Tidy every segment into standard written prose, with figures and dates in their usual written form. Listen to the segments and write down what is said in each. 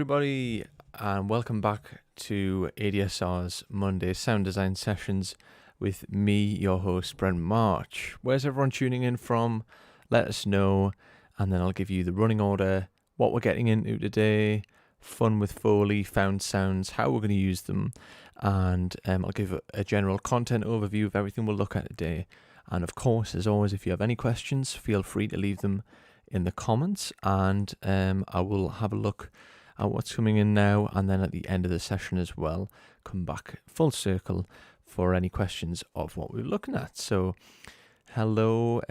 everybody, and welcome back to ADSR's Monday Sound Design Sessions with me, your host, Brent March. Where's everyone tuning in from? Let us know, and then I'll give you the running order, what we're getting into today, fun with Foley, found sounds, how we're going to use them, and I'll give a general content overview of everything we'll look at today. And of course, as always, if you have any questions, feel free to leave them in the comments, and I will have a look at what's coming in now, and then at the end of the session as well, come back full circle for any questions of what we're looking at. So hello,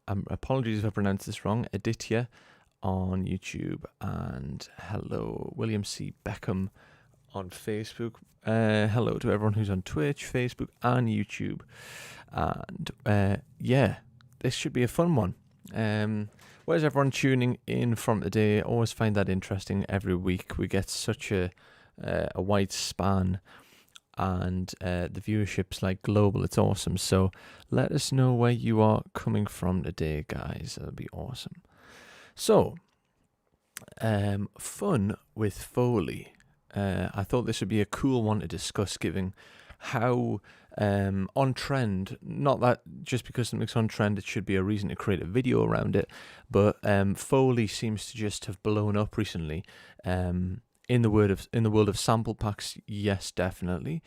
apologies if I pronounced this wrong, Aditya on YouTube, and hello William C. Beckham on Facebook. Hello to everyone who's on Twitch, Facebook and YouTube. And yeah, this should be a fun one. Where's everyone tuning in from today? I always find that interesting. Every week we get such a wide span, and the viewership's like global. It's awesome. So let us know where you are coming from today, guys. That'll be awesome. So fun with Foley. I thought this would be a cool one to discuss, given how on trend, not that just because something's on trend it should be a reason to create a video around it, but Foley seems to just have blown up recently. In the world of sample packs, yes, definitely,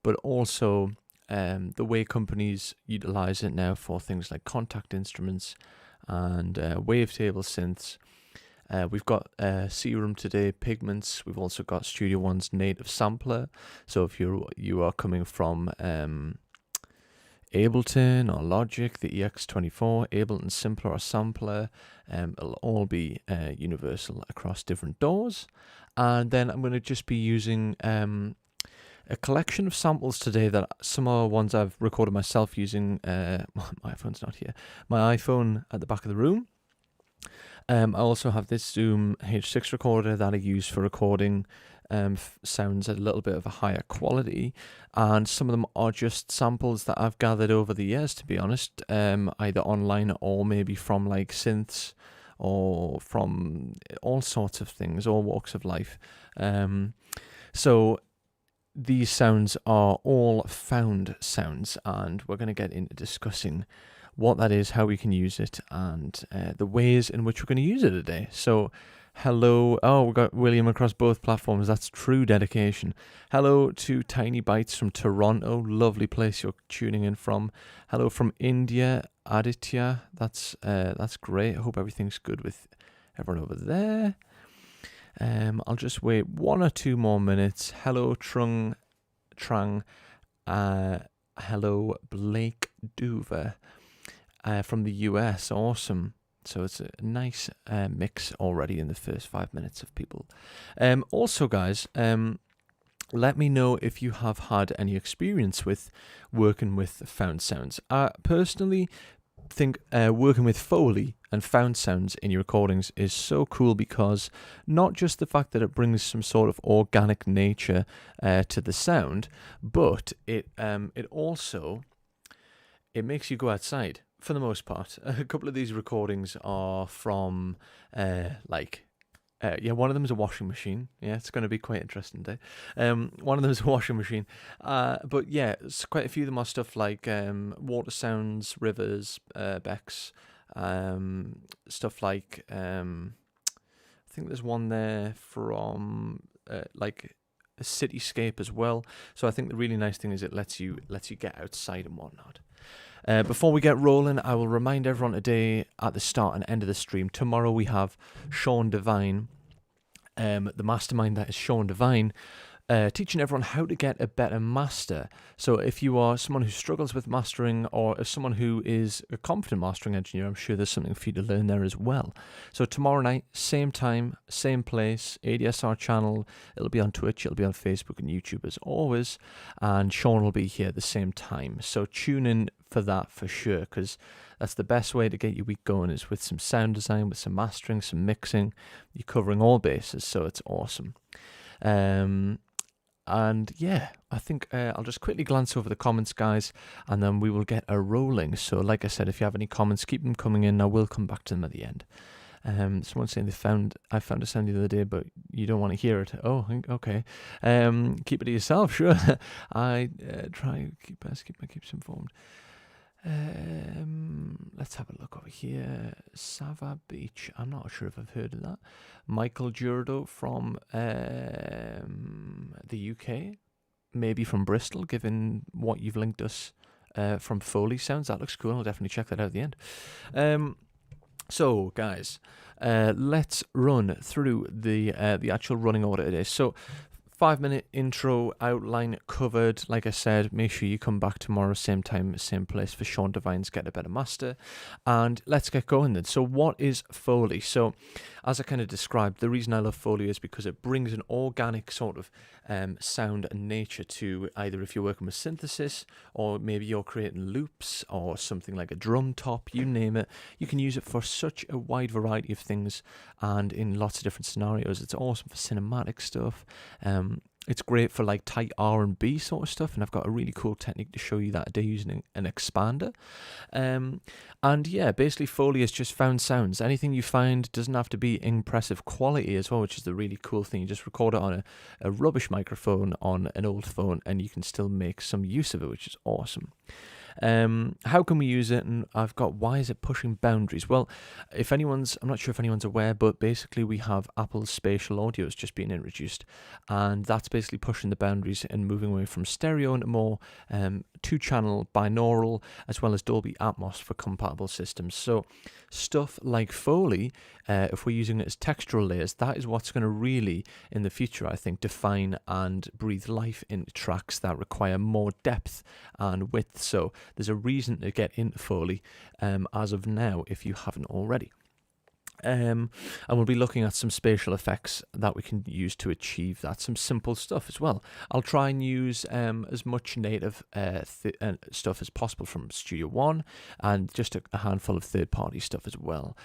but also the way companies utilize it now for things like contact instruments and wavetable synths. We've got Serum today, Pigments. We've also got Studio One's native sampler. So if you are coming from Ableton or Logic, the EX24, Ableton Simpler or Sampler, it'll all be universal across different DAWs. And then I'm going to just be using a collection of samples today that some are ones I've recorded myself using. My iPhone's not here. My iPhone at the back of the room. I also have this Zoom H6 recorder that I use for recording sounds at a little bit of a higher quality, and some of them are just samples that I've gathered over the years, to be honest, either online or maybe from like synths or from all sorts of things, all walks of life. So these sounds are all found sounds, and we're going to get into discussing what that is, how we can use it, and the ways in which we're going to use it today. So hello, we've got William across both platforms. That's true dedication. Hello to Tiny Bites from Toronto, lovely place you're tuning in from. Hello from India, Aditya. That's great. I hope everything's good with everyone over there. I'll just wait 1 or 2 more minutes. Hello Trang. Hello Blake Duver. From the US, awesome. So it's a nice mix already in the first 5 minutes of people. Also, guys, let me know if you have had any experience with working with found sounds. I personally think working with Foley and found sounds in your recordings is so cool, because not just the fact that it brings some sort of organic nature to the sound, but it also makes you go outside. For the most part, a couple of these recordings are from one of them is a washing machine. Yeah, it's going to be quite interesting today. One of them is a washing machine. But yeah, it's quite a few of them are stuff like water sounds, rivers, becks, stuff like I think there's one there from like a cityscape as well. So I think the really nice thing is it lets you get outside and whatnot. Before we get rolling, I will remind everyone today at the start and end of the stream, tomorrow we have Sean Devine, the mastermind that is Sean Devine, teaching everyone how to get a better master. So if you are someone who struggles with mastering, or if someone who is a confident mastering engineer, I'm sure there's something for you to learn there as well. So tomorrow night, same time, same place, ADSR channel. It'll be on Twitch, it'll be on Facebook and YouTube as always, and Sean will be here at the same time. So tune in for that for sure, because that's the best way to get your week going, is with some sound design, with some mastering, some mixing. You're covering all bases, so it's awesome. And yeah, I think I'll just quickly glance over the comments, guys, and then we will get a rolling. So like I said, if you have any comments, keep them coming in. I will come back to them at the end. Someone's saying I found a sound the other day, but you don't want to hear it. Oh, okay. Keep it to yourself, sure. I keeps informed. Let's have a look over here. Sava Beach. I'm not sure if I've heard of that. Michael Jurdo from the UK, maybe from Bristol, given what you've linked us from Foley Sounds. That looks cool. I'll definitely check that out at the end. So, guys, let's run through the actual running order today. So, 5-minute intro outline covered. Like I said, make sure you come back tomorrow, same time, same place for Sean Devine's Get a Better Master. And let's get going then. So what is Foley? So as I kind of described, the reason I love Foley is because it brings an organic sort of sound and nature to either if you're working with synthesis or maybe you're creating loops or something like a drum top, you name it. You can use it for such a wide variety of things and in lots of different scenarios. It's awesome for cinematic stuff. It's great for like tight R&B sort of stuff, and I've got a really cool technique to show you that today using an expander. And yeah, basically Foley is just found sounds. Anything you find doesn't have to be impressive quality as well, which is the really cool thing. You just record it on a rubbish microphone on an old phone and you can still make some use of it, which is awesome. How can we use it? And I've got, why is it pushing boundaries? Well, I'm not sure if anyone's aware, but basically we have Apple's spatial audio has just been introduced, and that's basically pushing the boundaries and moving away from stereo into more 2-channel binaural, as well as Dolby Atmos for compatible systems. So stuff like Foley, if we're using it as textural layers, that is what's going to really, in the future, I think, define and breathe life into tracks that require more depth and width. So there's a reason to get into Foley as of now if you haven't already. And we'll be looking at some spatial effects that we can use to achieve that. Some simple stuff as well. I'll try and use as much native stuff as possible from Studio One and just a handful of third-party stuff as well.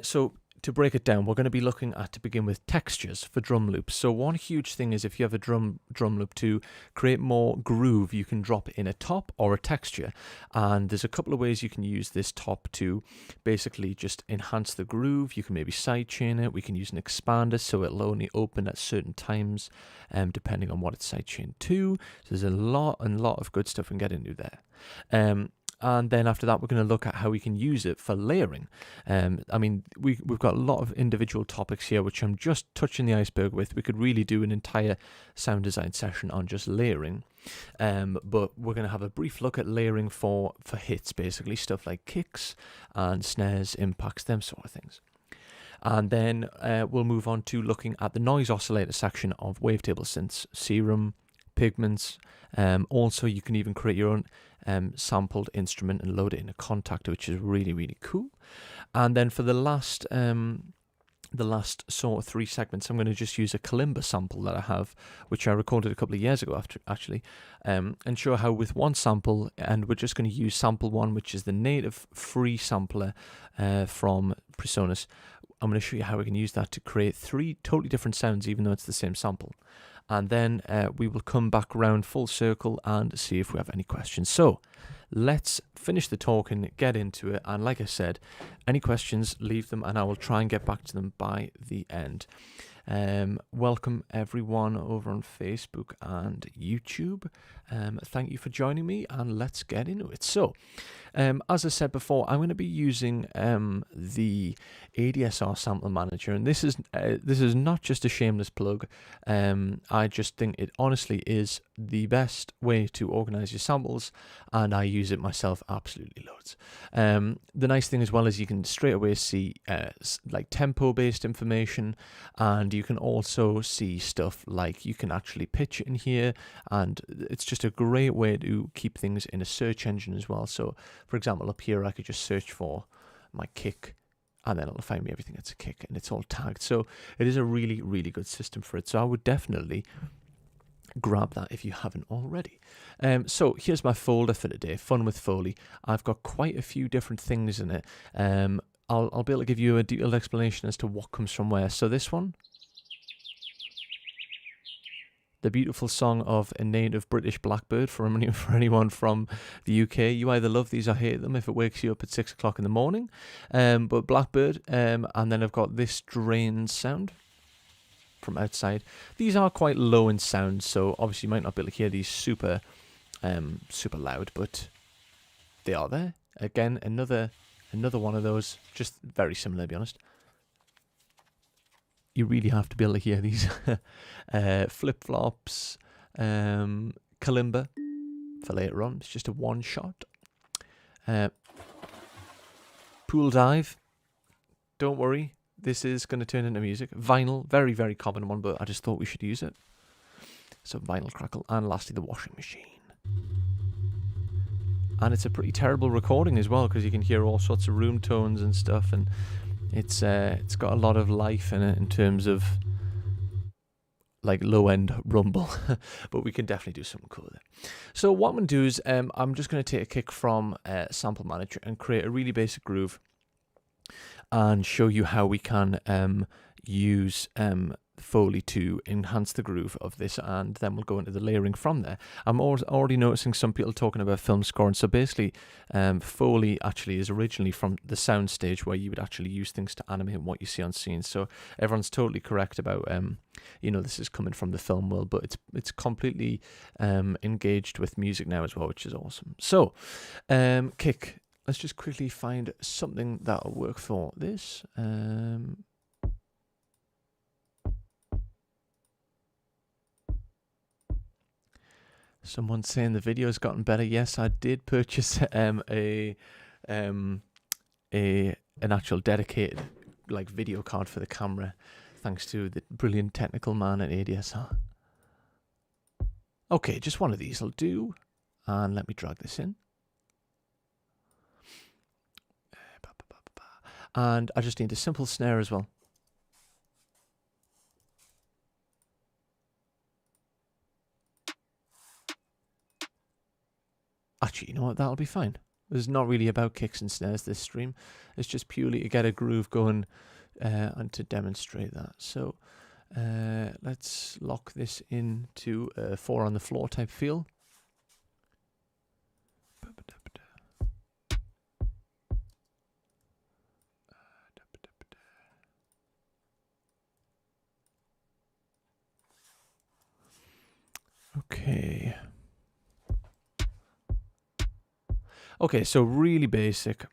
So to break it down, we're going to be looking at, to begin with, textures for drum loops. So one huge thing is if you have a drum loop to create more groove, you can drop in a top or a texture. And there's a couple of ways you can use this top to basically just enhance the groove. You can maybe sidechain it. We can use an expander so it'll only open at certain times, depending on what it's sidechained to. So there's a lot of good stuff we can get into there. And then after that, we're going to look at how we can use it for layering. I mean, we've got a lot of individual topics here, which I'm just touching the iceberg with. We could really do an entire sound design session on just layering. But we're going to have a brief look at layering for hits, basically, stuff like kicks and snares, impacts, them sort of things. And then we'll move on to looking at the noise oscillator section of wavetable synths, serum, pigments. Also, you can even create your own sampled instrument and load it in a contactor, which is really, really cool. And then for the last sort of 3 segments, I'm going to just use a kalimba sample that I have, which I recorded a couple of years ago actually, and show how with one sample, and we're just going to use sample 1, which is the native free sampler from Presonus. I'm going to show you how we can use that to create 3 totally different sounds, even though it's the same sample. And then we will come back around full circle and see if we have any questions. So let's finish the talk and get into it. And like I said, any questions, leave them and I will try and get back to them by the end. Welcome everyone over on Facebook and YouTube. Thank you for joining me and let's get into it. So, as I said before, I'm going to be using the ADSR Sample Manager, and this is not just a shameless plug. I just think it honestly is the best way to organize your samples, and I use it myself absolutely loads. The nice thing as well is you can straight away see like tempo-based information, and you can also see stuff like you can actually pitch it in here, and it's just a great way to keep things in a search engine as well. So for example, up here I could just search for my kick and then it'll find me everything that's a kick and it's all tagged. So it is a really, really good system for it. So I would definitely grab that if you haven't already. So here's my folder for today, Fun with Foley. I've got quite a few different things in it. I'll be able to give you a detailed explanation as to what comes from where. So this one the beautiful song of a native British blackbird for anyone from the UK. You either love these or hate them if it wakes you up at 6 o'clock in the morning. But blackbird, and then I've got this drain sound from outside. These are quite low in sound, so obviously you might not be able to hear these super loud, but they are there. Again, another one of those, just very similar, to be honest. You really have to be able to hear these. Flip-flops, kalimba for later on. It's just a one shot. Pool dive. Don't worry, this is going to turn into music. Vinyl, very, very common one, but I just thought we should use it. So vinyl crackle, and lastly the washing machine. And it's a pretty terrible recording as well, because you can hear all sorts of room tones and stuff, and it's got a lot of life in it in terms of like low-end rumble, but we can definitely do something cool there. So what I'm going to do is I'm just going to take a kick from Sample Manager and create a really basic groove and show you how we can use Foley to enhance the groove of this, and then we'll go into the layering from there. I'm already noticing some people talking about film score, and so basically Foley actually is originally from the sound stage, where you would actually use things to animate what you see on scene. So everyone's totally correct about this is coming from the film world, but it's completely engaged with music now as well, which is awesome. So kick, let's just quickly find something that'll work for this. Someone's saying the video's gotten better. Yes, I did purchase an actual dedicated like video card for the camera, thanks to the brilliant technical man at ADSR. Okay, just one of these will do, and let me drag this in. And I just need a simple snare as well. Actually, you know what? That'll be fine. It's not really about kicks and snares this stream. It's just purely to get a groove going and to demonstrate that. So let's lock this into a 4 on the floor type feel. Okay. Okay, so really basic,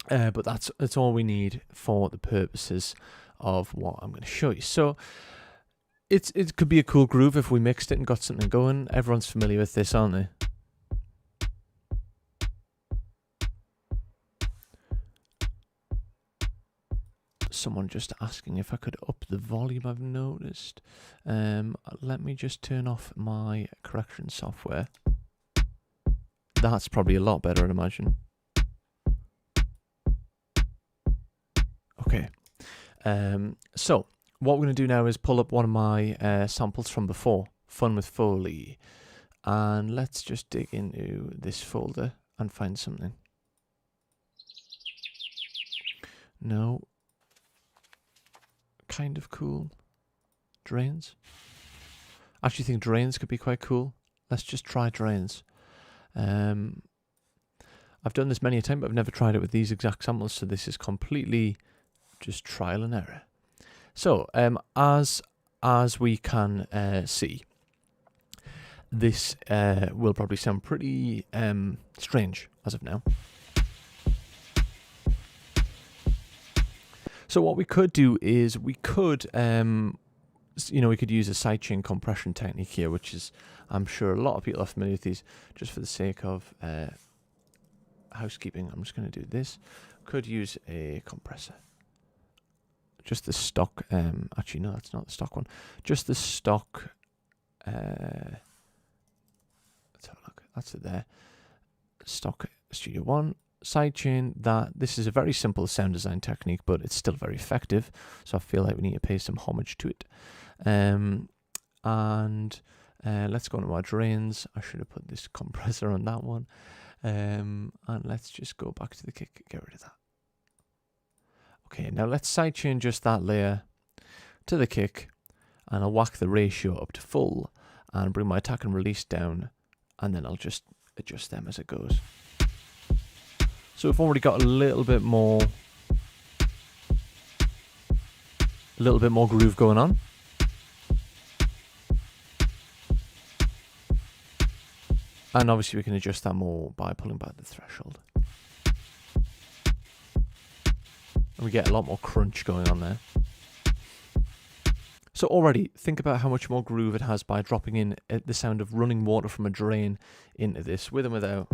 but that's all we need for the purposes of what I'm going to show you. So it could be a cool groove if we mixed it and got something going. Everyone's familiar with this, aren't they? Someone just asking if I could up the volume, I've noticed. Let me just turn off my correction software. That's probably a lot better, I'd imagine. Okay. So what we're going to do now is pull up one of my samples from before, Fun with Foley. And let's just dig into this folder and find something. No. Kind of cool. Drains. I actually think drains could be quite cool. Let's just try drains. I've done this many a time, but I've never tried it with these exact samples, so this is completely just trial and error. So as we can see, this will probably sound pretty strange as of now. So what we could do is we could we could use a sidechain compression technique here, which is, I'm sure a lot of people are familiar with these. Just for the sake of housekeeping, I'm just going to do this. Could use a compressor. Just the stock, actually no, that's not the stock one. Just the stock, let's have a look, that's it there. Stock Studio One. Sidechain, this is a very simple sound design technique, but it's still very effective, so I feel like we need to pay some homage to it. Let's go into our drains. I should have put this compressor on that one. And let's just go back to the kick, get rid of that. Okay, now let's sidechain just that layer to the kick, and I'll whack the ratio up to full and bring my attack and release down, and then I'll just adjust them as it goes. So we've already got a little bit more groove going on. And obviously we can adjust that more by pulling back the threshold. And we get a lot more crunch going on there. So already, think about how much more groove it has by dropping in the sound of running water from a drain into this, with and without.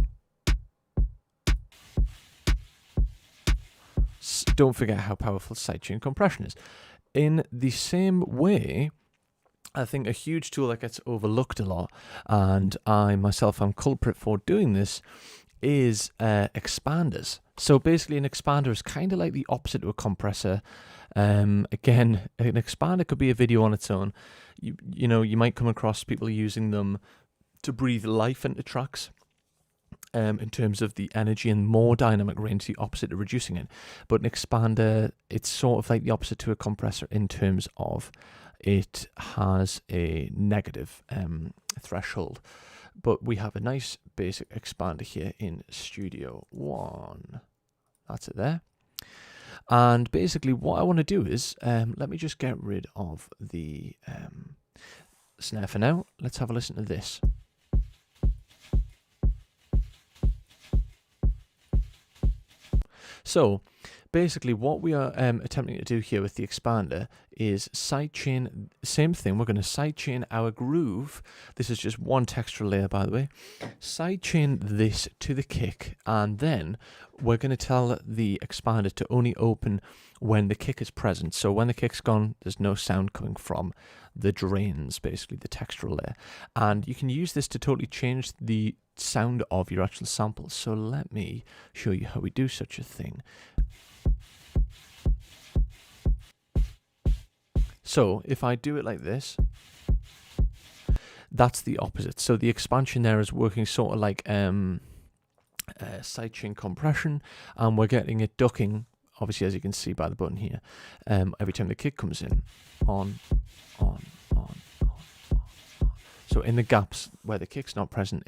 Don't forget how powerful sidechain compression is. In the same way, I think a huge tool that gets overlooked a lot, and I myself am culprit for doing this, is expanders. So basically an expander is kind of like the opposite of a compressor. Again, an expander could be a video on its own. You know, you might come across people using them to breathe life into tracks. In terms of the energy and more dynamic range, the opposite of reducing it. But an expander, it's sort of like the opposite to a compressor in terms of it has a negative threshold. But we have a nice basic expander here in Studio One. That's it there. And basically what I want to do is, let me just get rid of the snare for now. Let's have a listen to this. So basically what we are attempting to do here with the expander is sidechain, same thing, we're going to sidechain our groove. This is just one textural layer, by the way. Sidechain this to the kick, and then we're going to tell the expander to only open when the kick is present. So when the kick's gone, there's no sound coming from the drains, basically the textural layer. And you can use this to totally change the sound of your actual sample. So let me show you how we do such a thing. So if I do it like this, that's the opposite. So the expansion there is working sort of like sidechain compression, and we're getting it ducking, obviously, as you can see by the button here, every time the kick comes in. On. So in the gaps where the kick's not present,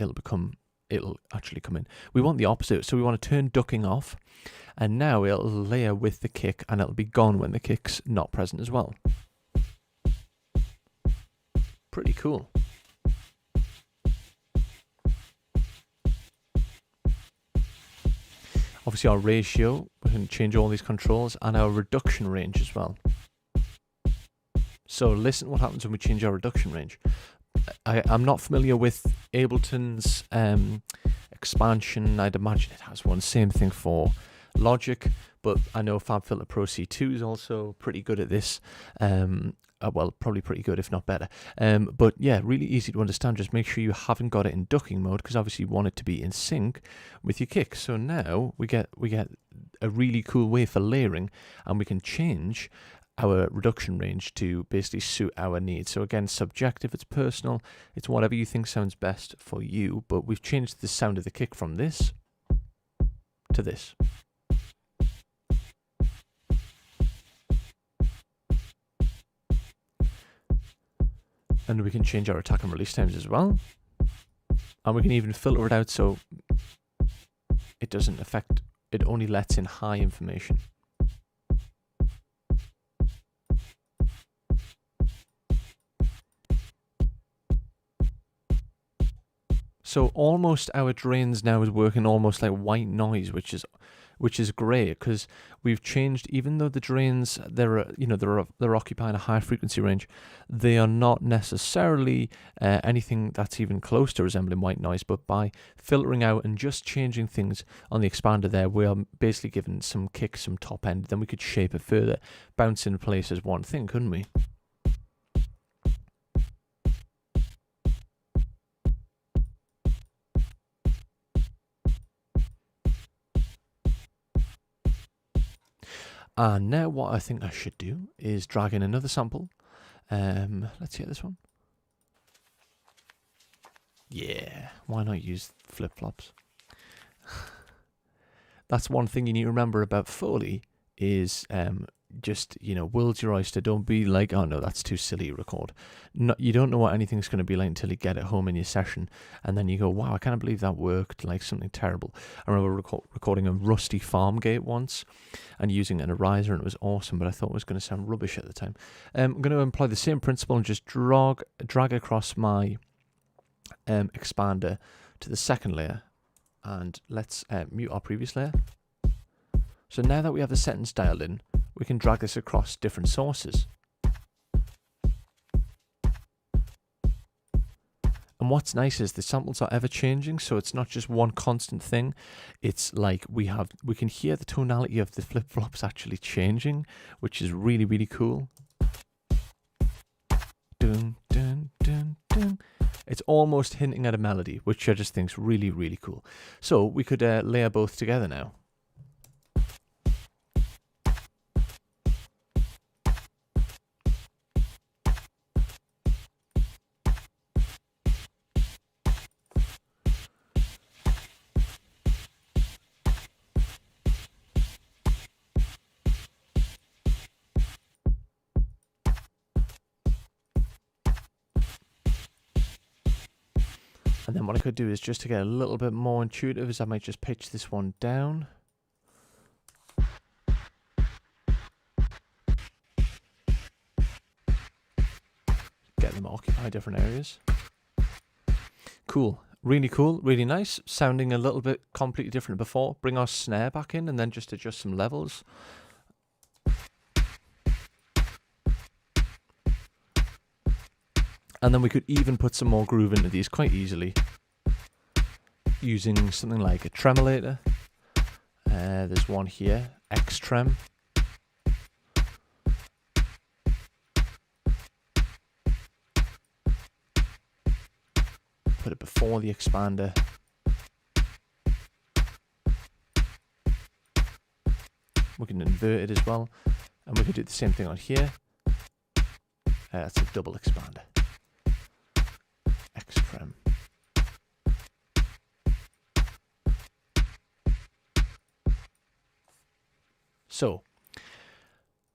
it'll actually come in. We want the opposite, so we want to turn ducking off, and now it'll layer with the kick, and it'll be gone when the kick's not present as well. Pretty cool. Obviously our ratio, we can change all these controls, and our reduction range as well. So listen what happens when we change our reduction range. I'm not familiar with Ableton's expansion. I'd imagine it has one. Same thing for Logic, but I know FabFilter Pro C2 is also pretty good at this. Well, probably pretty good, if not better. But yeah, really easy to understand. Just make sure you haven't got it in ducking mode, because obviously you want it to be in sync with your kick. So now we get a really cool way for layering, and we can change our reduction range to basically suit our needs. So again, subjective, it's personal, it's whatever you think sounds best for you, but we've changed the sound of the kick from this to this. And we can change our attack and release times as well. And we can even filter it out so it doesn't affect, it only lets in high information. So almost our drains now is working almost like white noise, which is great, because we've changed. Even though the drains they're occupying a high frequency range, they are not necessarily anything that's even close to resembling white noise. But by filtering out and just changing things on the expander there, we are basically giving some kick, some top end. Then we could shape it further, bounce in place as one thing, couldn't we? And now what I think I should do is drag in another sample. Let's hear this one. Yeah, why not use flip-flops? That's one thing you need to remember about Foley is just, world's your oyster. Don't be like, oh no, that's too silly to record. No, you don't know what anything's going to be like until you get it home in your session, and then you go, wow, I can't believe that worked, like something terrible. I remember recording a rusty farm gate once and using an riser, and it was awesome, but I thought it was going to sound rubbish at the time. I'm going to employ the same principle and just drag across my expander to the second layer, and let's mute our previous layer. So now that we have the settings dialed in, we can drag this across different sources. And what's nice is the samples are ever changing, so it's not just one constant thing. It's like we can hear the tonality of the flip-flops actually changing, which is really, really cool. Dun, dun, dun, dun. It's almost hinting at a melody, which I just think is really, really cool. So we could layer both together now. And then what I could do is, just to get a little bit more intuitive, is I might just pitch this one down. Get them to occupy different areas. Cool. Really cool. Really nice. Sounding a little bit completely different before. Bring our snare back in and then just adjust some levels. And then we could even put some more groove into these quite easily using something like a tremolator. There's one here, X-Trem. Put it before the expander. We can invert it as well. And we could do the same thing on here. That's a double expander. X-Trem. So,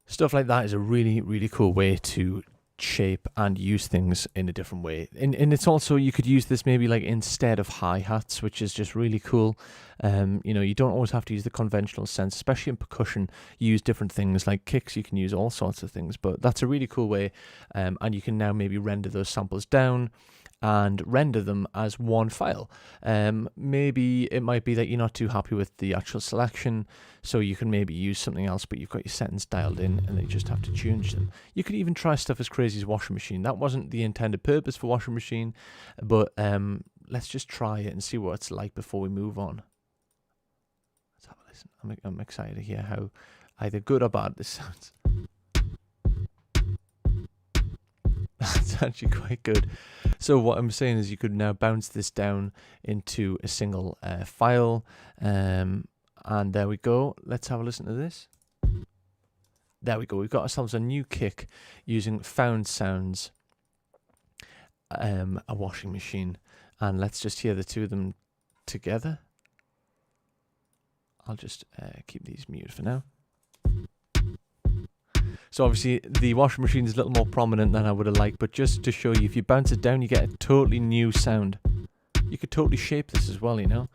stuff like that is a really, really cool way to shape and use things in a different way. And it's also, you could use this maybe like instead of hi-hats, which is just really cool. You don't always have to use the conventional sense, especially in percussion. You use different things like kicks, you can use all sorts of things, but that's a really cool way. And you can now maybe render those samples down and render them as one file. Maybe it might be that you're not too happy with the actual selection, so you can maybe use something else, but you've got your settings dialed in and then you just have to change them. You could even try stuff as crazy as washing machine. That wasn't the intended purpose for washing machine, but let's just try it and see what it's like before we move on. Let's have a listen. I'm excited to hear how either good or bad this sounds. That's actually quite good. So what I'm saying is you could now bounce this down into a single file. And there we go. Let's have a listen to this. There we go. We've got ourselves a new kick using Found Sounds, a washing machine. And let's just hear the two of them together. I'll just keep these muted for now. So obviously the washing machine is a little more prominent than I would have liked, but just to show you, if you bounce it down, you get a totally new sound. You could totally shape this as well, you know.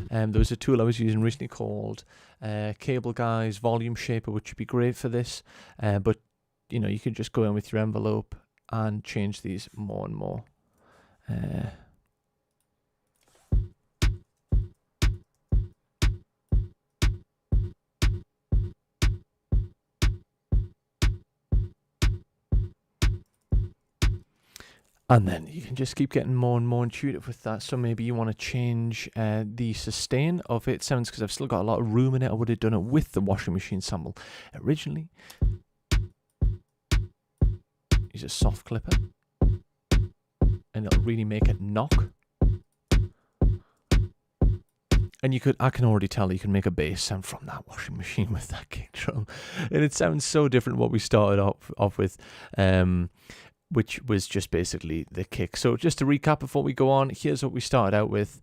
There was a tool I was using recently called Cable Guy's Volume Shaper, which would be great for this. But, you could just go in with your envelope and change these more and more. And then you can just keep getting more and more intuitive with that. So maybe you want to change the sustain of it sounds, because I've still got a lot of room in it. I would have done it with the washing machine sample originally. Use a soft clipper. And it'll really make it knock. And I can already tell you can make a bass sound from that washing machine with that kick drum. And it sounds so different what we started off with. Which was just basically the kick. So just to recap before we go on, here's what we started out with.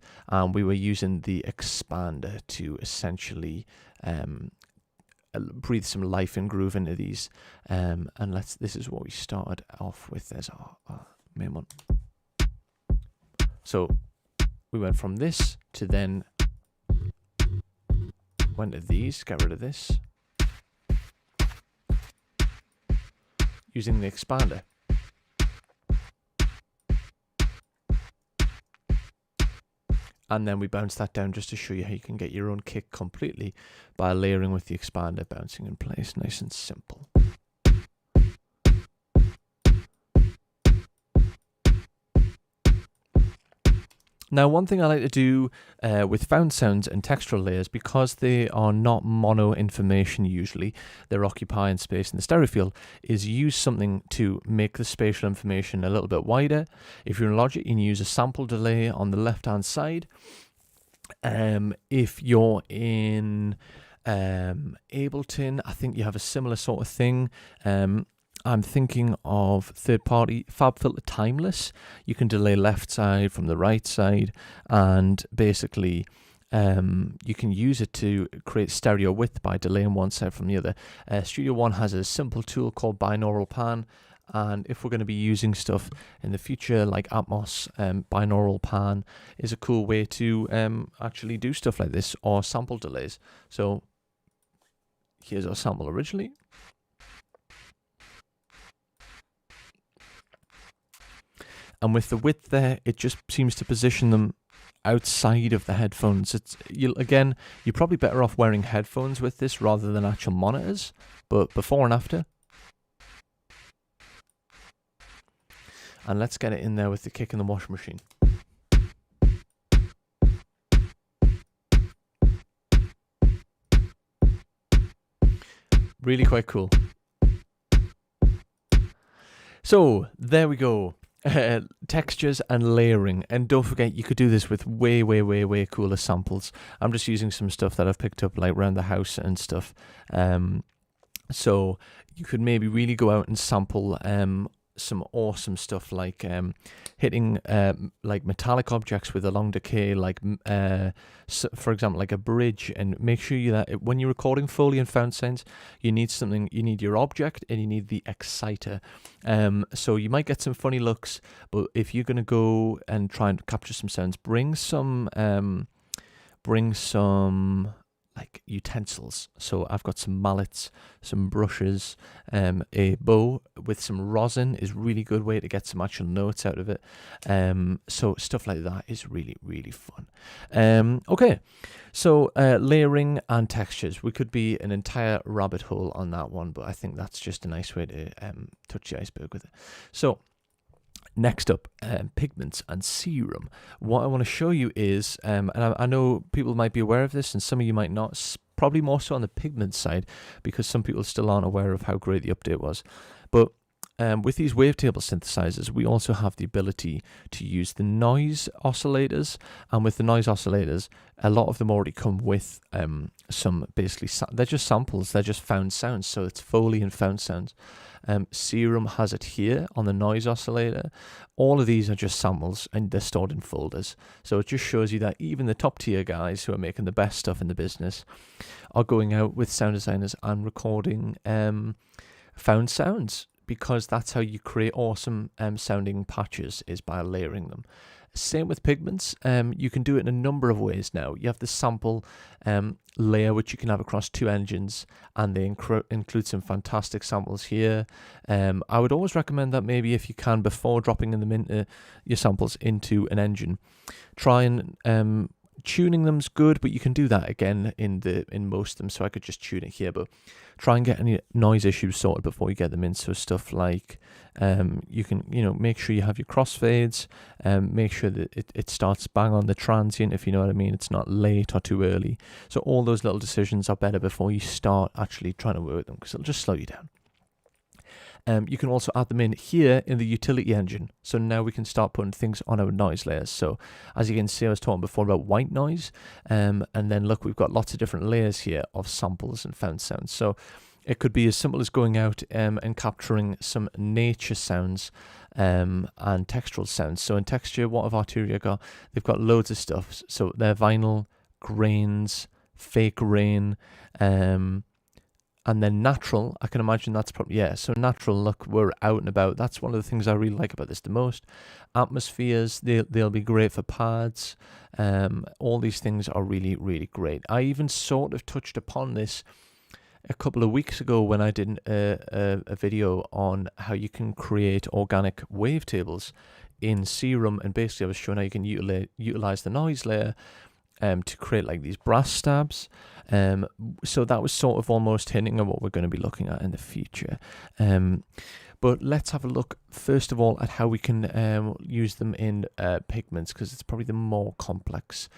We were using the expander to essentially breathe some life and groove into these. And this is what we started off with. There's our main one. So we went from this to then went to these, get rid of this, using the expander. And then we bounce that down just to show you how you can get your own kick completely by layering with the expander, bouncing in place, nice and simple. Now, one thing I like to do with found sounds and textural layers, because they are not mono information usually, they're occupying space in the stereo field, is use something to make the spatial information a little bit wider. If you're in Logic, you can use a sample delay on the left-hand side. If you're in Ableton, I think you have a similar sort of thing. I'm thinking of third-party FabFilter Timeless. You can delay left side from the right side, and basically you can use it to create stereo width by delaying one side from the other. Studio One has a simple tool called binaural pan, and if we're going to be using stuff in the future like Atmos, binaural pan is a cool way to actually do stuff like this, or sample delays. So here's our sample originally. And with the width there, it just seems to position them outside of the headphones. You're probably better off wearing headphones with this rather than actual monitors, but before and after. And let's get it in there with the kick in the washing machine. Really quite cool. So there we go. Textures and layering, and don't forget you could do this with way cooler samples. I'm just using some stuff that I've picked up like around the house and stuff. So you could maybe really go out and sample some awesome stuff like hitting like metallic objects with a long decay, like for example like a bridge, and make sure that when you're recording Foley and found sounds, you need your object and you need the exciter. So you might get some funny looks, but if you're going to go and try and capture some sounds, bring some like utensils. So I've got some mallets, some brushes, a bow with some rosin is really good way to get some actual notes out of it. So stuff like that is really fun. Okay, so layering and textures. We could be an entire rabbit hole on that one, but I think that's just a nice way to touch the iceberg with it. So next up, pigments and serum. What I want to show you is, and I know people might be aware of this and some of you might not, probably more so on the pigment side, because some people still aren't aware of how great the update was. But with these wavetable synthesizers, we also have the ability to use the noise oscillators, and with the noise oscillators, a lot of them already come with some basically, they're just samples, they're just found sounds, so it's Foley and found sounds. Serum has it here on the noise oscillator. All of these are just samples and they're stored in folders. So it just shows you that even the top tier guys who are making the best stuff in the business are going out with sound designers and recording found sounds, because that's how you create awesome sounding patches, is by layering them. Same with pigments. You can do it in a number of ways now. You have the sample layer, which you can have across two engines, and they include some fantastic samples here. I would always recommend that maybe if you can, before dropping them into your samples into an engine, try and tuning them's good, but you can do that again in most of them. So I could just tune it here, but try and get any noise issues sorted before you get them in. So stuff like you can make sure you have your crossfades, make sure that it starts bang on the transient, if you know what I mean. It's not late or too early. So all those little decisions are better before you start actually trying to work with them, because it'll just slow you down. You can also add them in here in the utility engine. So now we can start putting things on our noise layers. So as you can see, I was talking before about white noise. And then look, we've got lots of different layers here of samples and found sounds. So it could be as simple as going out and capturing some nature sounds and textural sounds. So in texture, what have Arturia got? They've got loads of stuff. So they're vinyl, grains, fake rain, And then natural, I can imagine that's probably, yeah, so natural, look, we're out and about. That's one of the things I really like about this the most. Atmospheres, they'll be great for pads. All these things are really, really great. I even sort of touched upon this a couple of weeks ago when I did a video on how you can create organic wavetables in Serum, and basically I was showing how you can utilize the noise layer to create like these brass stabs. So that was sort of almost hinting at what we're going to be looking at in the future. But let's have a look first of all at how we can use them in pigments, because it's probably the more complex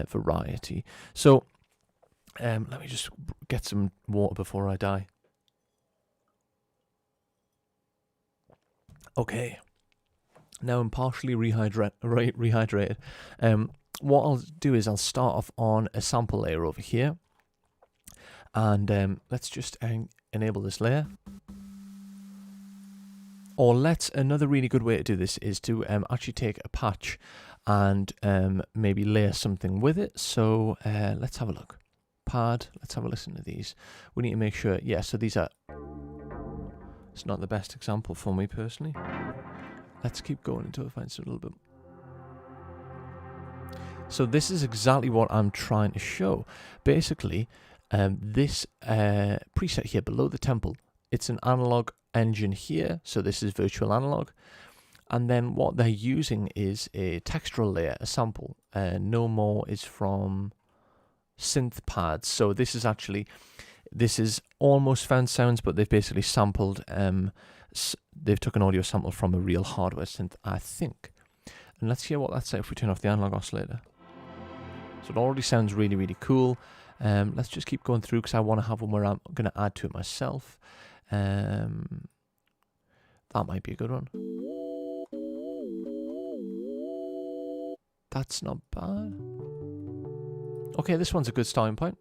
variety. So let me just get some water before I die. Okay, now I'm partially rehydrated. What I'll do is I'll start off on a sample layer over here, and let's just enable this layer. Or another really good way to do this is to actually take a patch and maybe layer something with it. So let's have a look. Pad, let's have a listen to these. We need to make sure, yeah, so these are, it's not the best example for me personally. Let's keep going until I find something a little bit. So this is exactly what I'm trying to show. Basically, this preset here below the temple, it's an analog engine here, so this is virtual analog. And then what they're using is a textural layer, a sample. No More is from synth pads. So this is almost found sounds, but they've basically sampled, they've took an audio sample from a real hardware synth, I think. And let's hear what that's like if we turn off the analog oscillator. So it already sounds really, really cool. Let's just keep going through because I want to have one where I'm going to add to it myself. That might be a good one. That's not bad. Okay, this one's a good starting point.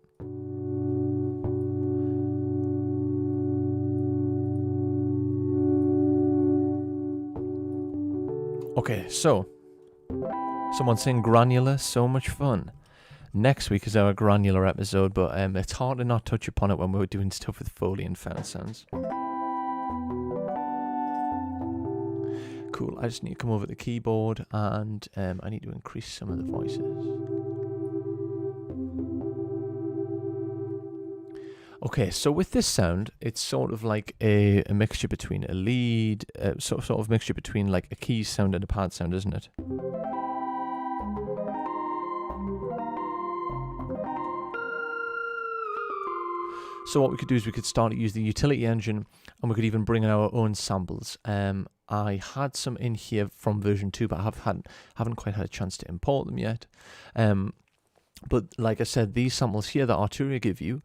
Okay, so someone's saying granular, so much fun. Next week is our granular episode, but it's hard to not touch upon it when we're doing stuff with Foley and found sounds. Cool, I just need to come over to the keyboard and I need to increase some of the voices. Okay, so with this sound, it's sort of like a mixture between a lead, sort of mixture between like a keys sound and a pad sound, isn't it? So what we could do is we could start to use the utility engine, and we could even bring in our own samples. I had some in here from version 2, but I haven't quite had a chance to import them yet. But like I said, these samples here that Arturia give you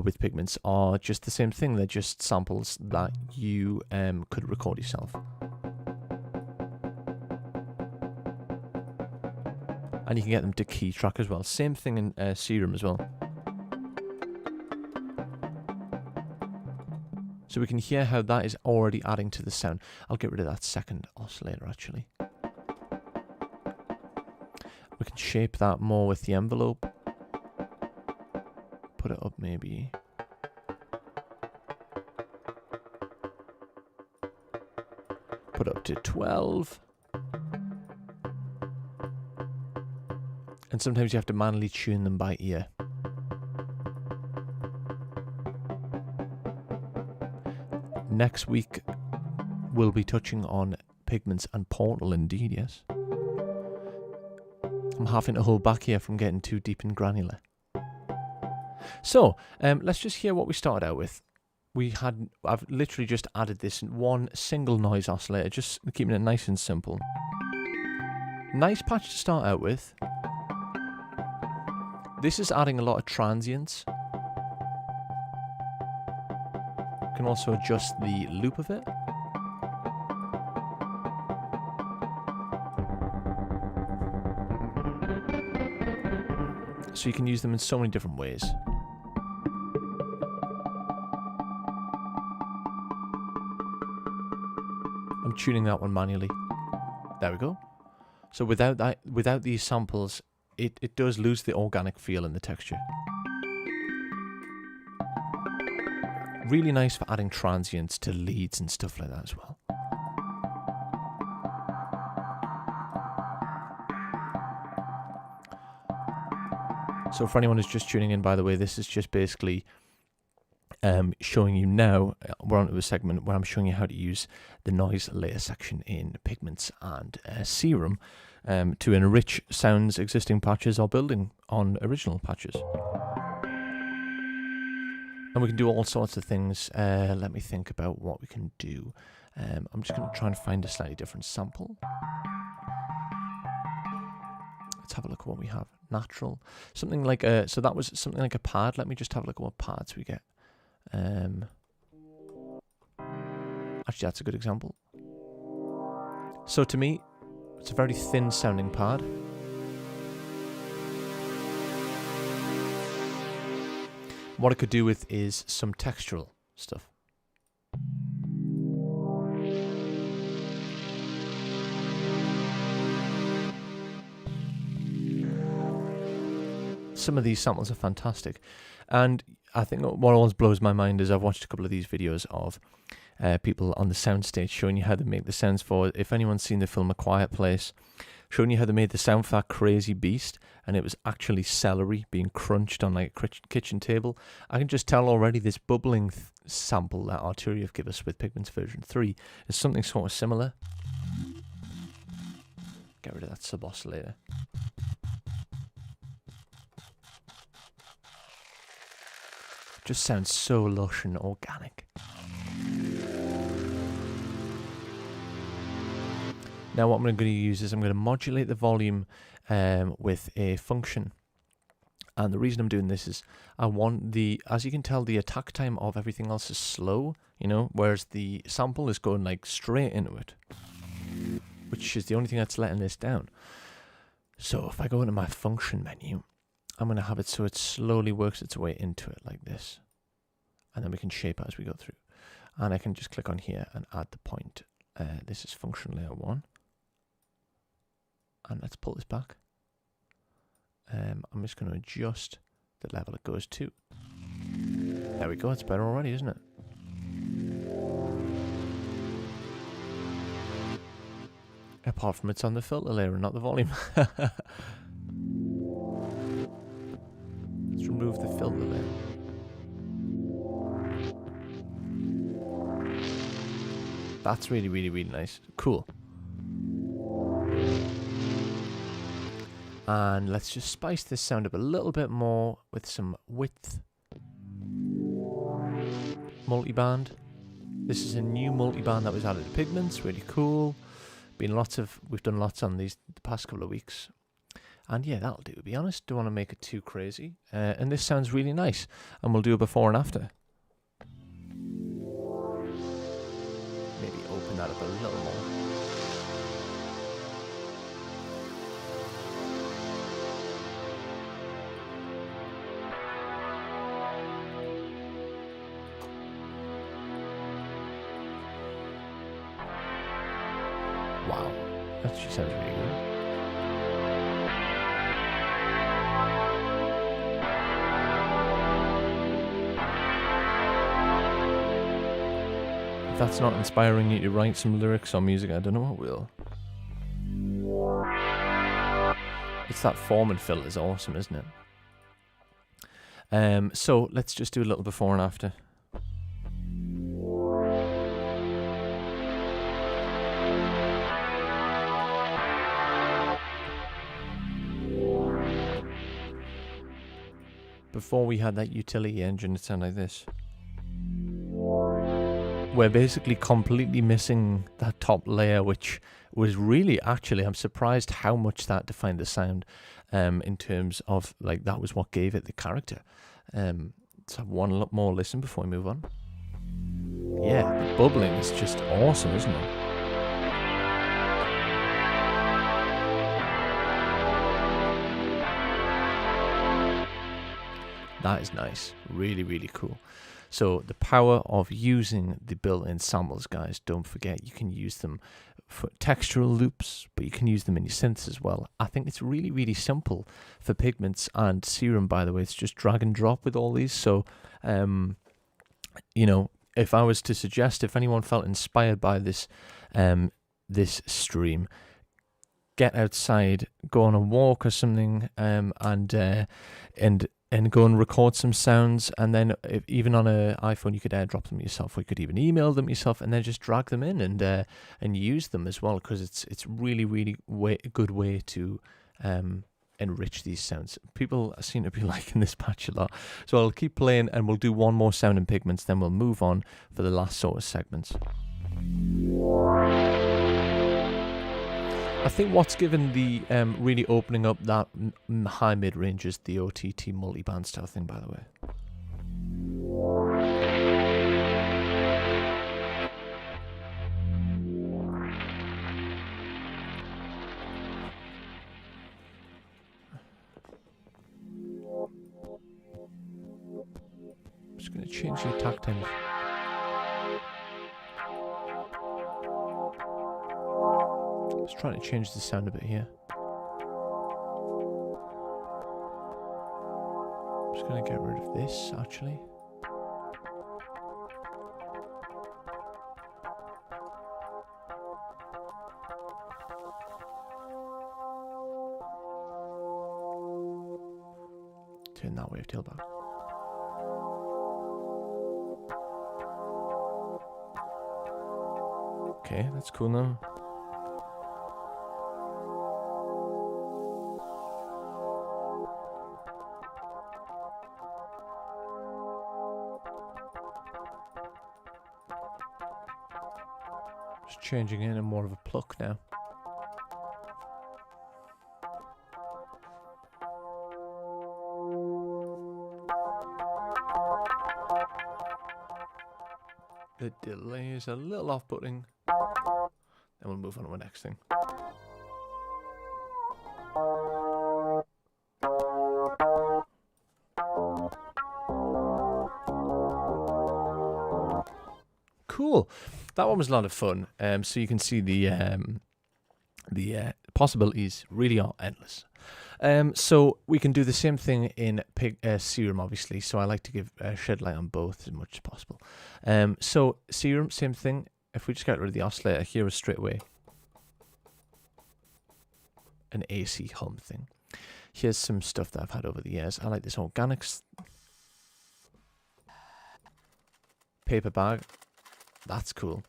with pigments are just the same thing. They're just samples that you could record yourself. And you can get them to key track as well. Same thing in Serum as well. So we can hear how that is already adding to the sound. I'll get rid of that second oscillator actually. We can shape that more with the envelope. Put it up maybe. Put it up to 12. And sometimes you have to manually tune them by ear. Next week, we'll be touching on pigments and Portal indeed, yes. I'm having to hold back here from getting too deep and granular. So, let's just hear what we started out with. I've literally just added this one single noise oscillator, just keeping it nice and simple. Nice patch to start out with. This is adding a lot of transients. Can also adjust the loop of it. So you can use them in so many different ways. I'm tuning that one manually. There we go. So without these samples, it does lose the organic feel and the texture. really nice for adding transients to leads and stuff like that as well. So for anyone who's just tuning in, by the way, this is just basically showing you now, we're on to a segment where I'm showing you how to use the noise layer section in Pigments and Serum to enrich sounds existing patches or building on original patches. And we can do all sorts of things. Let me think about what we can do. I'm just going to try and find a slightly different sample. Let's have a look at what we have. Natural. Something like a, so that was something like a pad. Let me just have a look at what pads we get. Actually, that's a good example. So to me, it's a very thin sounding pad. What I could do with is some textural stuff. Some of these samples are fantastic, and I think what always blows my mind is I've watched a couple of these videos of people on the soundstage showing you how they make the sounds for, if anyone's seen the film A Quiet Place, showing you how they made the sound for that crazy beast, and it was actually celery being crunched on like a kitchen table. I can just tell already this bubbling sample that Arturia have given us with Pigments version 3 is something sort of similar. Get rid of that sub oscillator. Just sounds so lush and organic. Now what I'm going to use is I'm going to modulate the volume with a function. And the reason I'm doing this is I want the, as you can tell, the attack time of everything else is slow, you know, whereas the sample is going like straight into it, which is the only thing that's letting this down. So if I go into my function menu, I'm going to have it so it slowly works its way into it like this. And then we can shape it as we go through. And I can just click on here and add the point. This is function layer 1. And let's pull this back. I'm just going to adjust the level it goes to. There we go, it's better already, isn't it? Apart from it's on the filter layer and not the volume. Let's remove the filter layer. That's really, really, really nice. Cool. And let's just spice this sound up a little bit more with some width multiband. This is a new multiband that was added to Pigments, really cool. We've done lots on these the past couple of weeks. And yeah, that'll do, to be honest. Don't want to make it too crazy. And this sounds really nice. And we'll do a before and after. Maybe open that up a little more. Wow, that just sounds really good. If that's not inspiring you to write some lyrics or music, I don't know what will. It's that form and fill is awesome, isn't it? So let's just do a little before and after. Before we had that utility engine, it sounded like this. We're basically completely missing that top layer, which was really, actually, I'm surprised how much that defined the sound in terms of, like, that was what gave it the character. Let's have one more listen before we move on. Yeah, the bubbling is just awesome, isn't it? That is nice. Really, really cool. So the power of using the built-in samples, guys, don't forget you can use them for textural loops, but you can use them in your synths as well. I think it's really, really simple for Pigments and Serum, by the way. It's just drag and drop with all these. So you know, if I was to suggest, if anyone felt inspired by this this stream, get outside, go on a walk or something, and go and record some sounds, and then even on an iPhone you could airdrop them yourself, or you could even email them yourself, and then just drag them in and use them as well, because it's really a good way to enrich these sounds. People seem to be liking this patch a lot, so I'll keep playing, and we'll do one more sound and pigments, then we'll move on for the last sort of segments. I think what's given the really opening up that high mid-range is the OTT multi-band style thing, by the way. I'm just going to change the attack time. Just trying to change the sound a bit here. I'm just going to get rid of this, actually. Turn that wave tail back. Okay, that's cool now. Just changing in and more of a pluck now. The delay is a little off-putting. Then we'll move on to the next thing. Cool. That one was a lot of fun. So you can see the possibilities really are endless. So we can do the same thing in Serum, obviously. So I like to give shed light on both as much as possible. So Serum, same thing. If we just get rid of the oscillator, here is straight away an AC hum thing. Here's some stuff that I've had over the years. I like this organics paper bag. That's cool.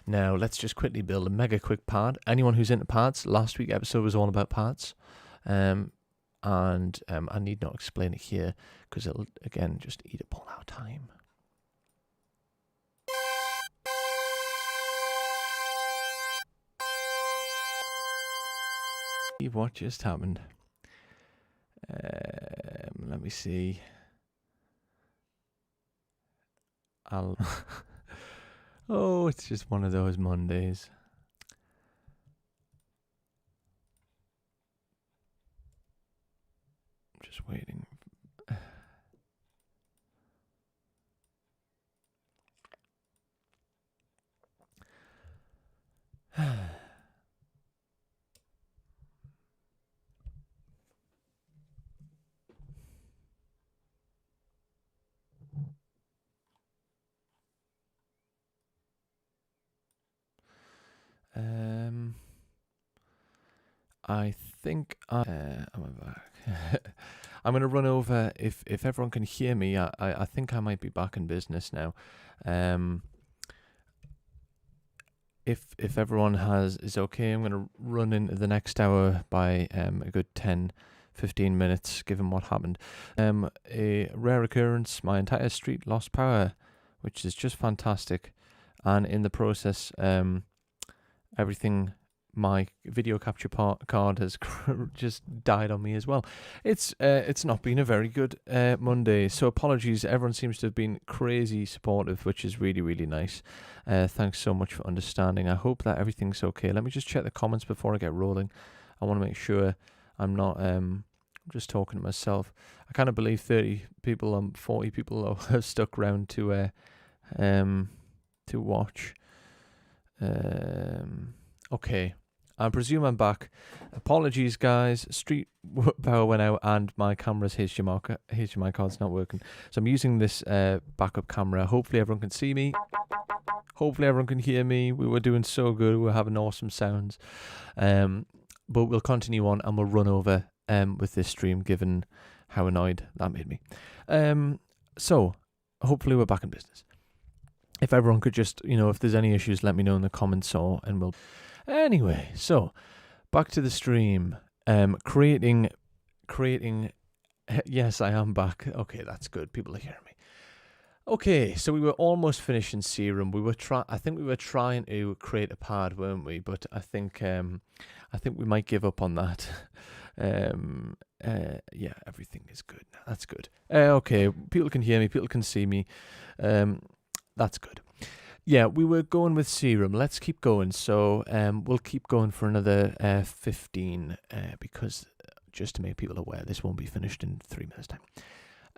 Now let's just quickly build a mega quick pad. Anyone who's into pads, last week's episode was all about pads. And I need not explain it here because it'll, again, just eat up all our time. What just happened? Let me see. Oh, it's just one of those Mondays. I'm just waiting. I think I'm back. I'm going to run over, if everyone can hear me, I think I might be back in business now. If everyone is okay, I'm going to run into the next hour by a good 10-15 minutes, given what happened. A rare occurrence, my entire street lost power, which is just fantastic. And in the process, everything, my video capture card has just died on me as well. It's not been a very good Monday, so apologies. Everyone seems to have been crazy supportive, which is really, really nice. Thanks so much for understanding. I hope that everything's okay. Let me just check the comments before I get rolling. I want to make sure I'm not just talking to myself. I kind of believe 30 people, 40 people have stuck around to watch. Okay, I presume I'm back. Apologies, guys. Street power went out and my camera's HDMI card's not working. So I'm using this backup camera. Hopefully everyone can see me. Hopefully everyone can hear me. We were doing so good. We were having awesome sounds. But we'll continue on and we'll run over with this stream, given how annoyed that made me. So hopefully we're back in business. If everyone could just, if there's any issues, let me know in the comments and we'll... Anyway, so back to the stream. Creating. Yes, I am back. Okay, that's good. People are hearing me. Okay, so we were almost finished in Serum. I think we were trying to create a pad, weren't we? But I think we might give up on that. Yeah, everything is good now. That's good. Okay, people can hear me. People can see me. That's good. Yeah, we were going with Serum. Let's keep going. So we'll keep going for another 15 because just to make people aware, this won't be finished in 3 minutes' time.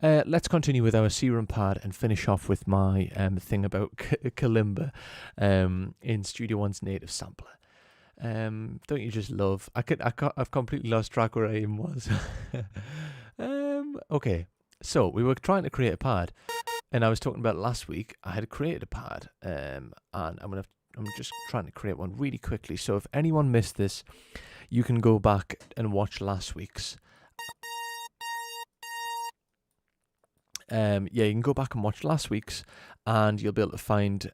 Let's continue with our Serum pad and finish off with my thing about Kalimba in Studio One's native sampler. Don't you just love? I've completely lost track where I even was. Okay, so we were trying to create a pad. And I was talking about last week, I had created a pad, and I'm just trying to create one really quickly. So if anyone missed this, you can go back and watch last week's. Yeah, you can go back and watch last week's, and you'll be able to find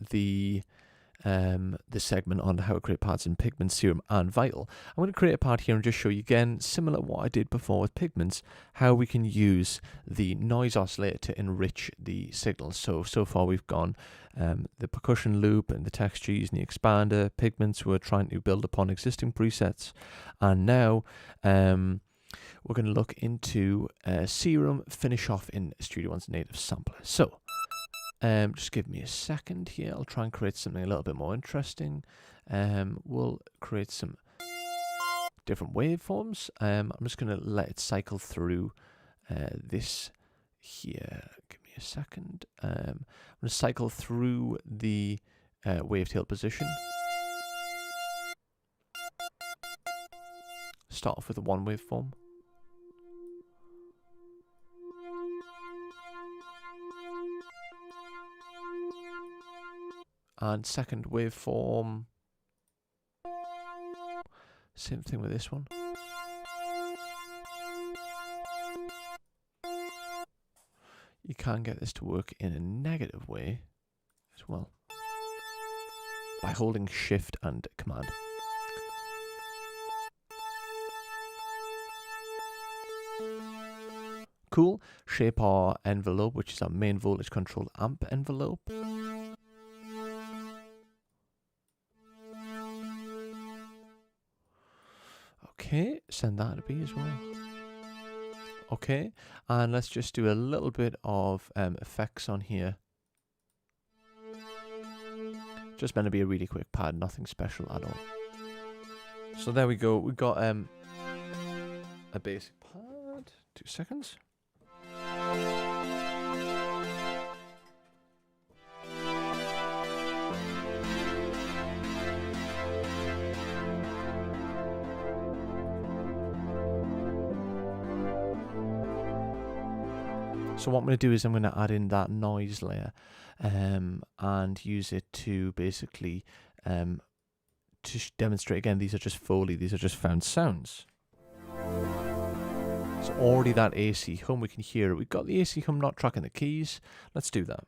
the segment on how to create pads in Pigments, Serum, and Vital. I'm going to create a pad here and just show you again, similar to what I did before with Pigments, how we can use the noise oscillator to enrich the signals. So far we've gone the percussion loop and the texture using the expander. Pigments, we're trying to build upon existing presets. And now we're going to look into Serum, finish off in Studio One's native sampler. So just give me a second here. I'll try and create something a little bit more interesting. We'll create some different waveforms. I'm just going to let it cycle through this here. Give me a second. I'm going to cycle through the wavetail position. Start off with a one waveform. And second waveform, same thing with this one. You can get this to work in a negative way as well by holding Shift and Command. Cool. Shape our envelope, which is our main voltage controlled amp envelope. Okay, send that to B as well. Okay, and let's just do a little bit of effects on here. Just meant to be a really quick pad, nothing special at all. So there we go, we got a basic pad. 2 seconds. So what I'm going to do is I'm going to add in that noise layer and use it to basically to demonstrate again, these are just Foley, these are just found sounds. So already that AC hum, we can hear it. We've got the AC hum not tracking the keys. Let's do that.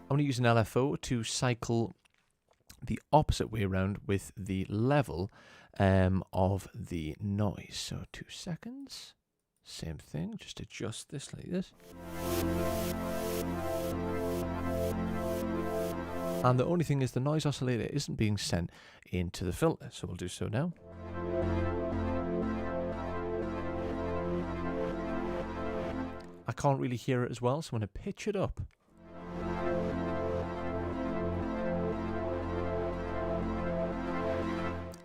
I'm going to use an LFO to cycle the opposite way around with the level of the noise. So 2 seconds. Same thing, just adjust this like this. And the only thing is the noise oscillator isn't being sent into the filter, so we'll do so now. I can't really hear it as well, so I'm going to pitch it up.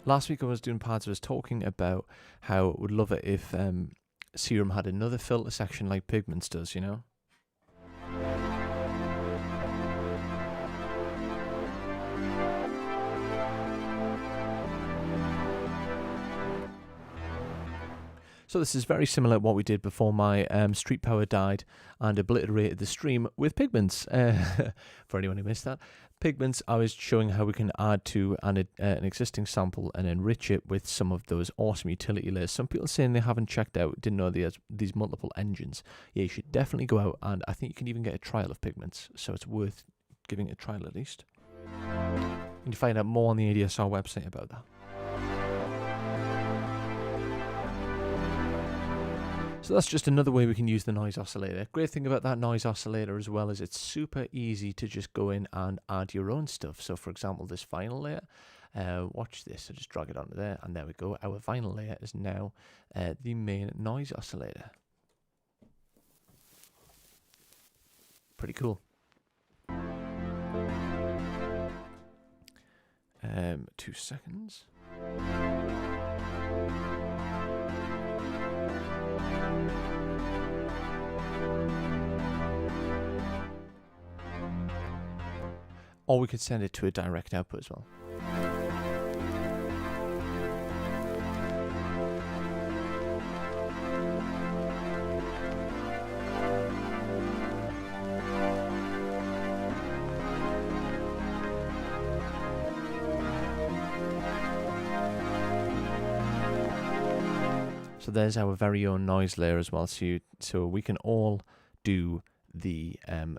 Last week I was doing pads, I was talking about how I would love it if Serum had another filter section like Pigments does, you know? So this is very similar to what we did before my Street Power died and obliterated the stream with pigments. For anyone who missed that. Pigments, I was showing how we can add to an existing sample and enrich it with some of those awesome utility layers. Some people saying they haven't checked out, didn't know these multiple engines. Yeah, you should definitely go out, and I think you can even get a trial of pigments, so it's worth giving it a trial at least. You can find out more on the ADSR website about that. So that's just another way we can use the noise oscillator. Great thing about that noise oscillator as well is it's super easy to just go in and add your own stuff. So for example, this vinyl layer, watch this, so just drag it onto there, and there we go. Our vinyl layer is now the main noise oscillator. Pretty cool. 2 seconds. Or we could send it to a direct output as well. So there's our very own noise layer as well. So we can all do the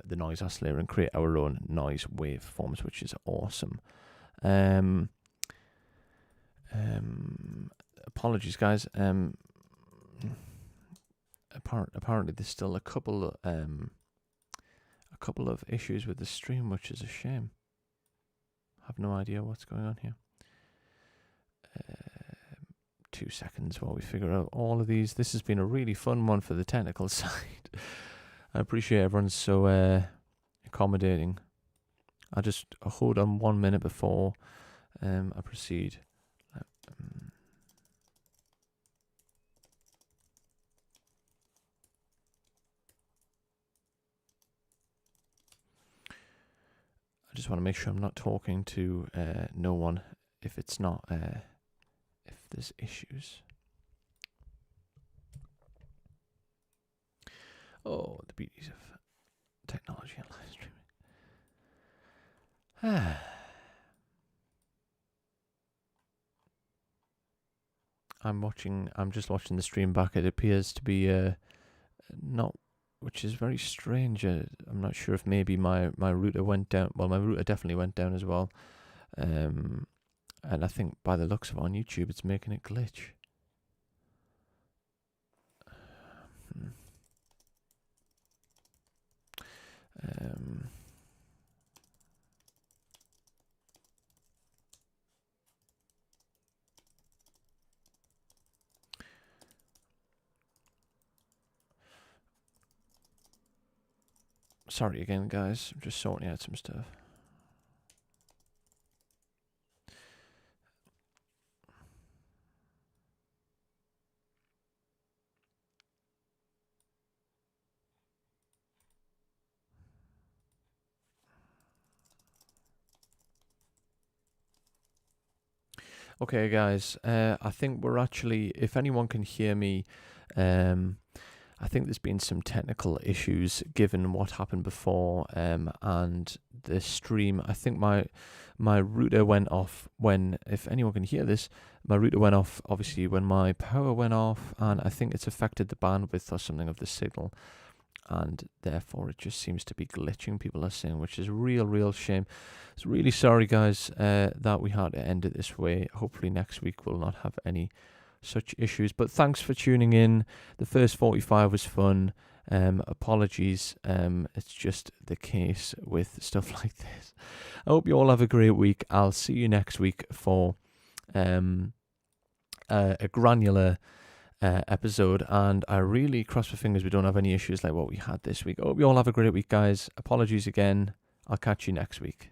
noise oscillator and create our own noise waveforms, which is awesome. Apologies, guys. Apparently there's still a couple of issues with the stream, which is a shame. I have no idea what's going on here. 2 seconds while we figure out all of these. This has been a really fun one for the technical side. I appreciate everyone's so accommodating. I just hold on 1 minute before I proceed. I just want to make sure I'm not talking to no one if it's not if there's issues. Oh, the beauties of technology and live streaming. I'm just watching the stream back. It appears to be not, which is very strange. I'm not sure if maybe my router went down. Well, my router definitely went down as well. And I think by the looks of it on YouTube, it's making it glitch. Sorry again, guys. I'm just sorting out some stuff. Okay, guys, I think we're actually, if anyone can hear me, I think there's been some technical issues given what happened before, and the stream. I think my router went off when, if anyone can hear this, my router went off obviously when my power went off, and I think it's affected the bandwidth or something of the signal, and therefore it just seems to be glitching, people are saying, which is a real shame. It's really sorry, guys, that we had to end it this way. Hopefully next week we'll not have any such issues, but thanks for tuning in. The first 45 was fun. Apologies, it's just the case with stuff like this. I hope you all have a great week. I'll see you next week for a granular episode, and I really cross my fingers we don't have any issues like what we had this week. I hope you all have a great week, guys. Apologies again. I'll catch you next week.